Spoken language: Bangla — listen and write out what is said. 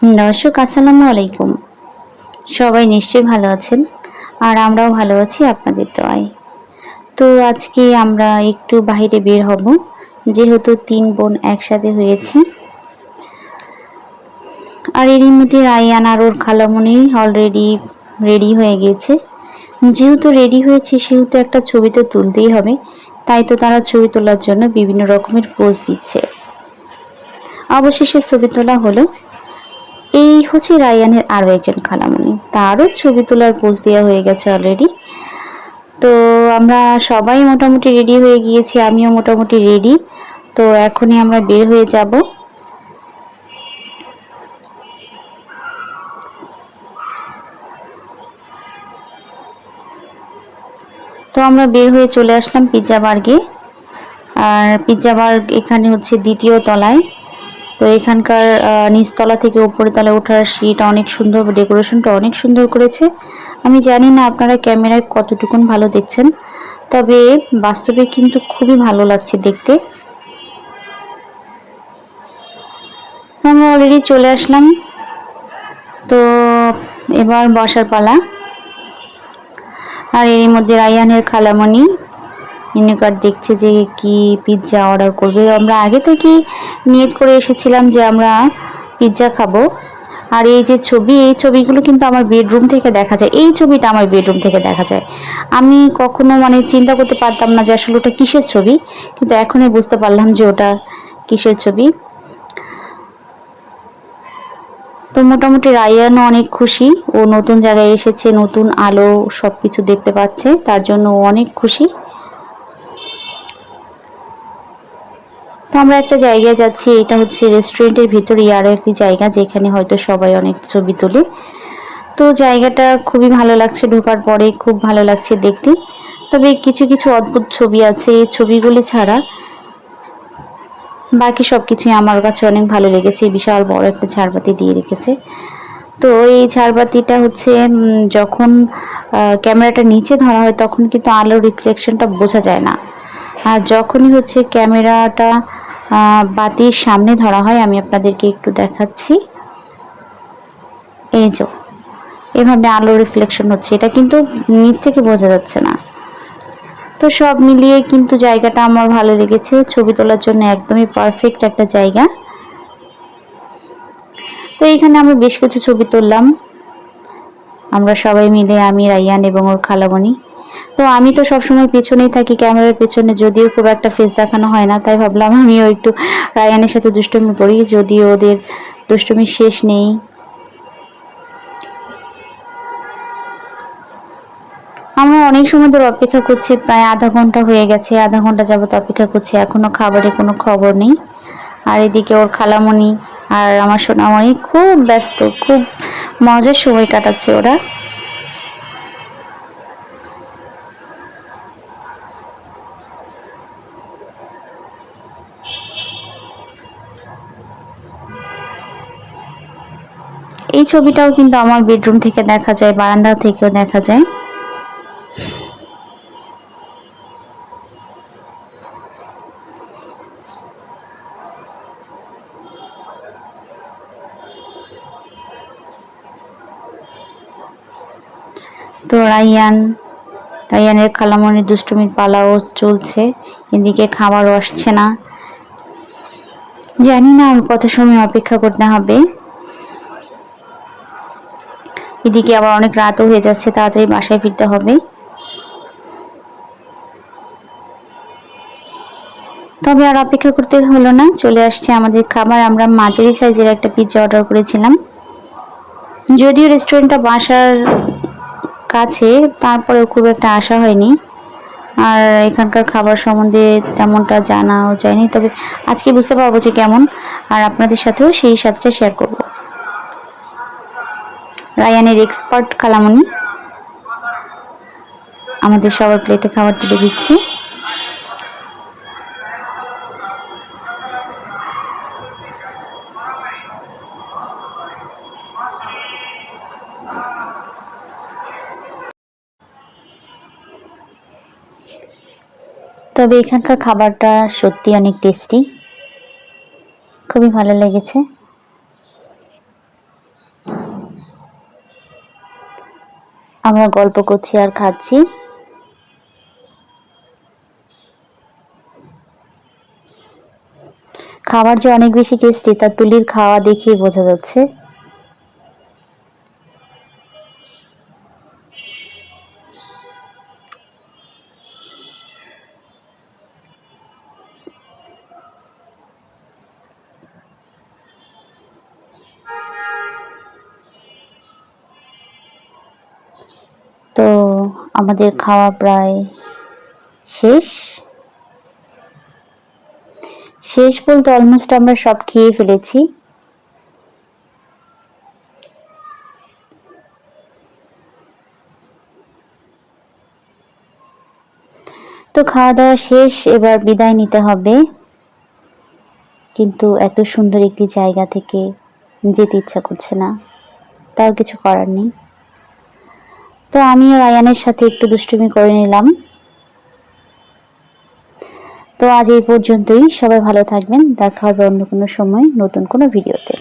দর্শক আসসালামু আলাইকুম। সবাই নিশ্চয়ই ভালো আছেন আর আমরাও ভালো আছি আপনাদের দোয়ায়। তো আজকে আমরা একটু বাইরে বের হব, যেহেতু ৩ বোন একসাথে হয়েছি। আর এরই মধ্যে রায়হান আর ওর খালামণি অলরেডি রেডি হয়ে গেছে। যেহেতু রেডি হয়েছে সেহেতু একটা ছবি তো তুলতেই হবে, তাই তো তারা ছবি তোলার জন্য বিভিন্ন রকমের পোজ দিচ্ছে। অবশেষে ছবি তোলা হলো। এই হচ্ছে রায়হানের আরও একজন খালামণি, তারও ছবি তোলার পোজ দেওয়া হয়ে গেছে অলরেডি। তো আমরা সবাই মোটামুটি রেডি হয়ে গিয়েছি, আমিও মোটামুটি রেডি। তো এখনই আমরা বের হয়ে যাব। তো আমরা বের হয়ে চলে আসলাম পিৎজা বার্গে। আর পিৎজা বার্গ এখানে হচ্ছে দ্বিতীয় তলায়। তো এখানকার নিচতলা থেকে উপরে তলায় ওঠার সিঁড়িটা অনেক সুন্দর, ডেকোরেশনটা অনেক সুন্দর করেছে। আমি জানি না আপনারা ক্যামেরায় কতটুকুন ভালো দেখছেন, তবে বাস্তবে কিন্তু খুবই ভালো লাগছে দেখতে। আমরা অলরেডি চলে আসলাম। তো এবার বসার পালা। আর এর মধ্যে রায়হানের খালামণি মেনু কার্ড দেখছে যে কি পিৎজা অর্ডার করবে। আমরা আগে থেকেই নিয়ত করে এসেছিলাম যে আমরা পিৎজা খাবো। আর এই যে ছবি, এই ছবিগুলো কিন্তু আমার বেডরুম থেকে দেখা যায়। এই ছবিটা আমার বেডরুম থেকে দেখা যায়। আমি কখনো চিন্তা করতে পারতাম না যে আসলে ওটা কিসের ছবি, কিন্তু এখনই বুঝতে পারলাম যে ওটা কিসের ছবি। তো মোটামুটি রায়হানও অনেক খুশি, ও নতুন জায়গায় এসেছে, নতুন আলো সব কিছু দেখতে পাচ্ছে, তার জন্য ও অনেক খুশি। তো আমরা একটা জায়গায় যাচ্ছি, এটা হচ্ছে রেস্টুরেন্টের ভিতরেই আরও একটি জায়গা যেখানে হয়তো সবাই অনেক ছবি তোলে। তো জায়গাটা খুবই ভালো লাগছে, ঢোকার পরে খুব ভালো লাগছে দেখতে। তবে কিছু কিছু অদ্ভুত ছবি আছে, এই ছবিগুলি ছাড়া বাকি সব কিছুই আমার কাছে অনেক ভালো লেগেছে। বিশাল বড় একটা ঝাড়বাতি দিয়ে রেখেছে। তো এই ঝাড়বাতিটা হচ্ছে যখন ক্যামেরাটা নিচে ধরা হয় তখন কিন্তু আলোর রিফ্লেকশনটা বোঝা যায় না। আর যখনই হচ্ছে ক্যামেরাটা বাতির সামনে ধরা হয়, আমি আপনাদেরকে একটু দেখাচ্ছি, এই যে এভাবে আলো রিফ্লেকশন হচ্ছে, এটা কিন্তু নিচ থেকে বোঝা যাচ্ছে না। তো সব মিলিয়ে কিন্তু জায়গাটা আমার ভালো লেগেছে, ছবি তোলার জন্য একদমই পারফেক্ট একটা জায়গা। তো এইখানে আমরা বেশ কিছু ছবি তুললাম, আমরা সবাই মিলে, আমি, রায়হান এবং ওর খালামণি। তো আমি তো সবসময় পেছনেই থাকি, ক্যামেরার পেছনে, যদিও খুব একটা ফেস দেখানো হয় না, তাই ভাবলাম আমিও একটু রায়হানের সাথে দুষ্টুমি করি, যদিও ওদের দুষ্টুমির শেষ নেই। আমরা অনেক সময় ধরে অপেক্ষা করছি, প্রায় আধা ঘন্টা হয়ে গেছে, আধা ঘন্টা যাবত অপেক্ষা করছি, এখনো খাবারের কোনো খবর নেই। আর এদিকে ওর খালামণি আর আমার সোনামণি খুব ব্যস্ত, খুব মজার সময় কাটাচ্ছে ওরা। এই ছবিটাও কিন্তু আমার বেডরুম থেকে দেখা যায়, বারান্দা থেকেও দেখা যায়। তো রায়হানের খালামণির দুষ্টুমির পালাও চলছে, এদিকে খাবারও আসছে না। জানি না আর কত সময় অপেক্ষা করতে হবে। এদিকে আবার অনেক রাতও হয়ে যাচ্ছে, তাড়াতাড়ি বাসায় ফিরতে হবে। তবে আর অপেক্ষা করতে হলো না, চলে আসছে আমাদের খাবার। আমরা মাঝারি সাইজের একটা পিৎজা অর্ডার করেছিলাম, যদিও রেস্টুরেন্টটা বাসার কাছে, তারপরেও খুব একটা আশা হয়নি। আর এখানকার খাবার সম্বন্ধে তেমনটা জানাও যায়নি, তবে আজকে বুঝতে পারবো যে কেমন, আর আপনাদের সাথেও সেই স্বাদটা শেয়ার করব। রায়হানের এক্সপার্ট খালামণি আমাদের সবার প্লেটে খাবার তুলে দিচ্ছে। তবে এখানকার খাবারটা সত্যি অনেক টেস্টি, খুবই ভালো লেগেছে। আমরা গল্প করছি আর খাচ্ছি। খাবার যে অনেক বেশি টেস্টি তা তুলির খাওয়া দেখেই বোঝা যাচ্ছে। তো আমাদের খাওয়া প্রায় শেষ। শেষ বলতে অলমোস্ট আমরা সব খেয়ে ফেলেছি। তো খাওয়া দাওয়া শেষ, এবার বিদায় নিতে হবে, কিন্তু এত সুন্দর একটি জায়গা থেকে যেতে ইচ্ছা করছে না, তার কিছু করার নেই। তো আমি আর আয়ানের সাথে একটু দুষ্টুমি করে নিলাম। তো আজ এই পর্যন্তই, সবাই ভালো থাকবেন, দেখা হবে অন্য কোনো সময় নতুন কোনো ভিডিওতে।